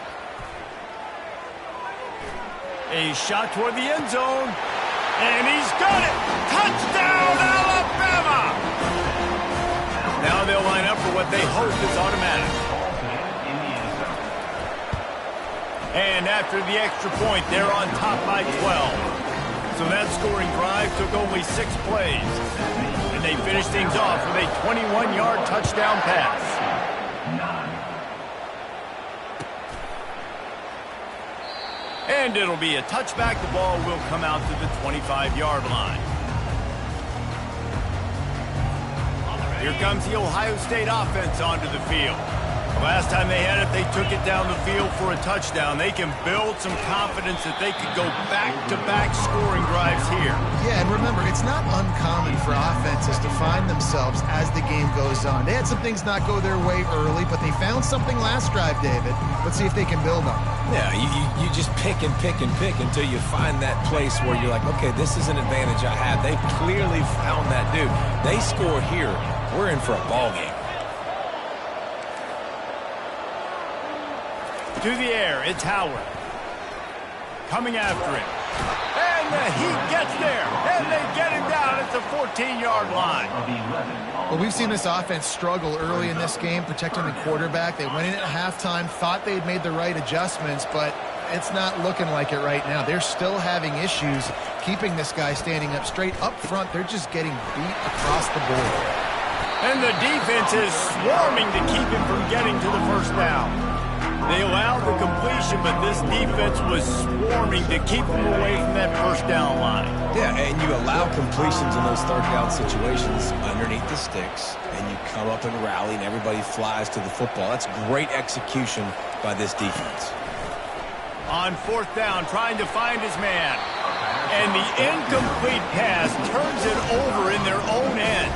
A shot toward the end zone. And he's got it! Touchdown, Alabama! Now they'll line up for what they hope is automatic. And after the extra point, they're on top by 12. So that scoring drive took only 6 plays. And they finished things off with a 21-yard touchdown pass. And it'll be a touchback. The ball will come out to the 25-yard line. Here comes the Ohio State offense onto the field. The last time they had it, they took it down the field for a touchdown. They can build some confidence that they could go back-to-back scoring drives here. Yeah, and remember, it's not uncommon for offenses to find themselves as the game goes on. They had some things not go their way early, but they found something last drive, David. Let's see if they can build on it. Yeah, you just pick and pick and pick until you find that place where you're like, okay, this is an advantage I have. They clearly found that dude. They score here. We're in for a ball game. To the air, it's Howard. Coming after him. And he gets there. And they get him down at the 14-yard line. Well, we've seen this offense struggle early in this game, protecting the quarterback. They went in at halftime, thought they'd made the right adjustments, but it's not looking like it right now. They're still having issues keeping this guy standing up straight. Up front, they're just getting beat across the board. And the defense is swarming to keep him from getting to the first down. They allowed the completion, but this defense was swarming to keep them away from that first down line. Yeah, and you allow completions in those third down situations underneath the sticks, and you come up and rally, and everybody flies to the football. That's great execution by this defense. On fourth down, trying to find his man. And the incomplete pass turns it over in their own end.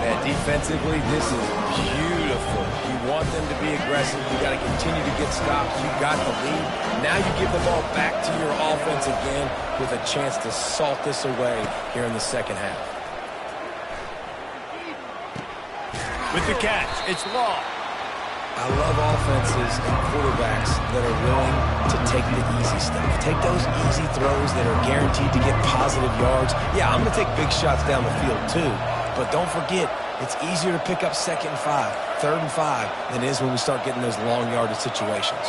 And defensively, this is beautiful. You want them to be aggressive. You got to continue to get stops. You got the lead. Now you give the ball back to your offense again with a chance to salt this away here in the second half. With the catch, it's Law. I love offenses and quarterbacks that are willing to take the easy stuff. Take those easy throws that are guaranteed to get positive yards. Yeah, I'm going to take big shots down the field too. But don't forget, it's easier to pick up 2nd and 5, 3rd and 5 than it is when we start getting those long yardage situations.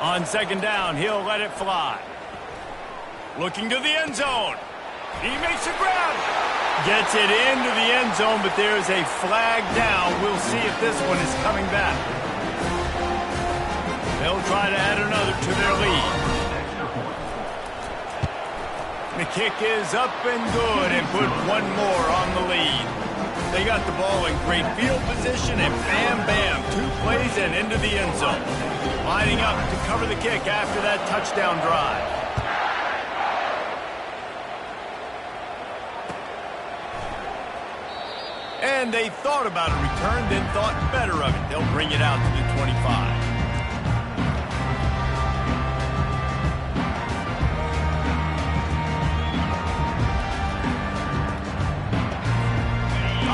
On second down, he'll let it fly. Looking to the end zone. He makes a grab. Gets it into the end zone, but there's a flag down. We'll see if this one is coming back. They'll try to add another to their lead. The kick is up and good and put one more on the lead. They got the ball in great field position, and bam, bam, 2 plays and into the end zone. Lining up to cover the kick after that touchdown drive. And they thought about a return, then thought better of it. They'll bring it out to the 25.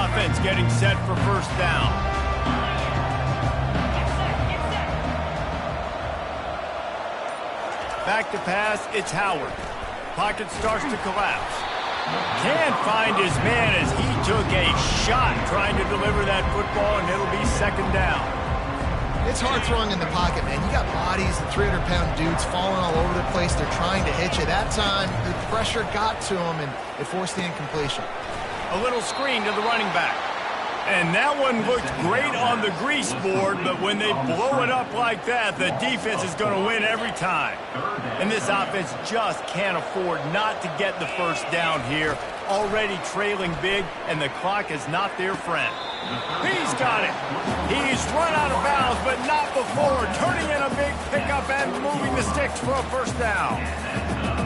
Offense getting set for first down. Back to pass, it's Howard. Pocket starts to collapse. Can't find his man as he took a shot trying to deliver that football, and it'll be second down. It's hard throwing in the pocket, man. You got bodies and 300-pound dudes falling all over the place. They're trying to hit you. That time, the pressure got to him, and it forced the incompletion. A little screen to the running back. And that one looked great on the grease board, but when they blow it up like that, the defense is going to win every time. And this offense just can't afford not to get the first down here. Already trailing big, and the clock is not their friend. He's got it. He's run out of bounds, but not before turning in a big pickup and moving the sticks for a first down.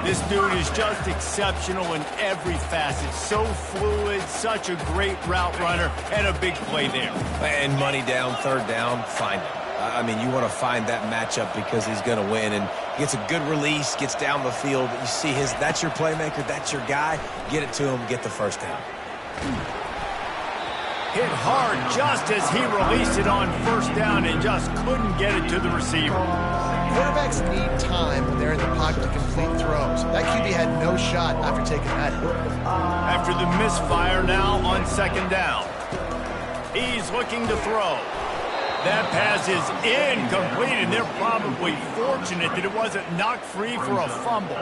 This dude is just exceptional in every facet. So fluid, such a great route runner, and a big play there. And money down, third down, find him. I mean, you want to find that matchup because he's going to win. And gets a good release, gets down the field. You see that's your playmaker, that's your guy. Get it to him, get the first down. Hit hard just as he released it on first down and just couldn't get it to the receiver. Quarterbacks need time when they're in the pocket to complete throws. That QB had no shot after taking that hit. After the misfire now on second down. He's looking to throw. That pass is incomplete, and they're probably fortunate that it wasn't knocked free for a fumble.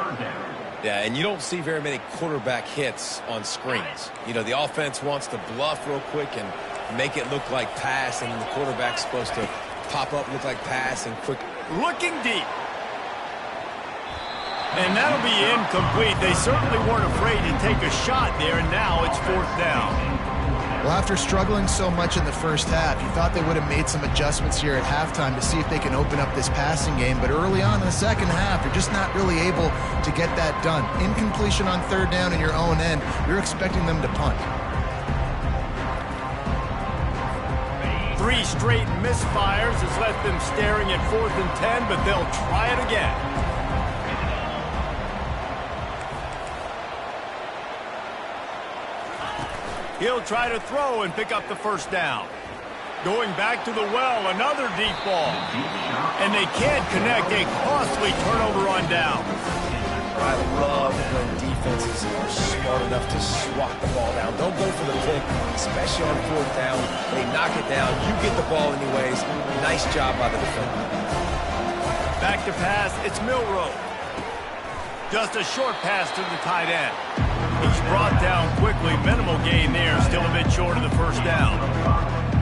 Yeah, and you don't see very many quarterback hits on screens. You know, the offense wants to bluff real quick and make it look like pass, and the quarterback's supposed to pop up, look like pass, and quick. Looking deep. And that'll be incomplete. They certainly weren't afraid to take a shot there, and now it's fourth down. Well, after struggling so much in the first half, you thought they would have made some adjustments here at halftime to see if they can open up this passing game. But early on in the second half, you're just not really able to get that done. Incompletion on third down in your own end, you're expecting them to punt. 3 straight misfires has left them staring at 4th and 10, but they'll try it again. He'll try to throw and pick up the first down. Going back to the well, another deep ball. And they can't connect, a costly turnover on down. I love when defenses are smart enough to swat the ball down. Don't go for the pick, especially on fourth down. They knock it down. You get the ball anyways. Nice job by the defender. Back to pass, it's Milroe. Just a short pass to the tight end. He's brought down quickly. Minimal gain there. Still a bit short of the first down.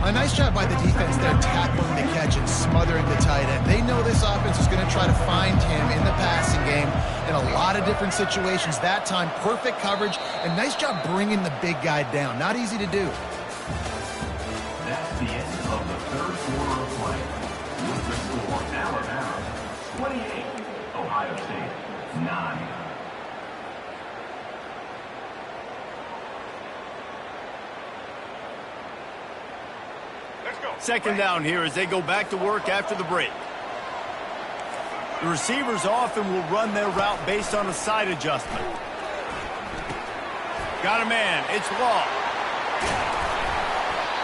A nice job by the defense there, tackling the catch and smothering the tight end. They know this offense is going to try to find him in the passing game in a lot of different situations. That time, perfect coverage, and nice job bringing the big guy down. Not easy to do. That's the end of the third quarter of play. With the score, Alabama 28, Ohio State 9. Second down here as they go back to work after the break. The receivers often will run their route based on a side adjustment. Got a man. It's Law.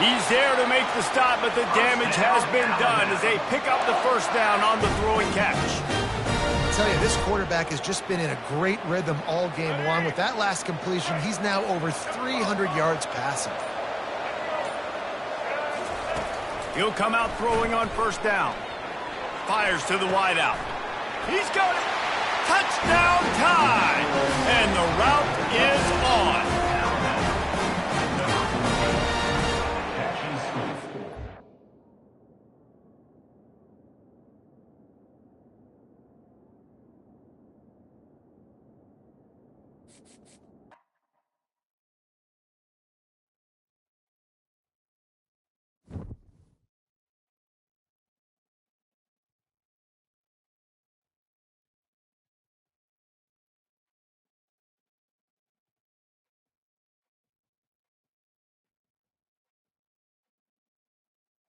He's there to make the stop, but the damage has been done as they pick up the first down on the throwing catch. I'll tell you, this quarterback has just been in a great rhythm all game long. With that last completion, he's now over 300 yards passing. He'll come out throwing on first down. Fires to the wideout. He's got it. Touchdown time. And the route is on.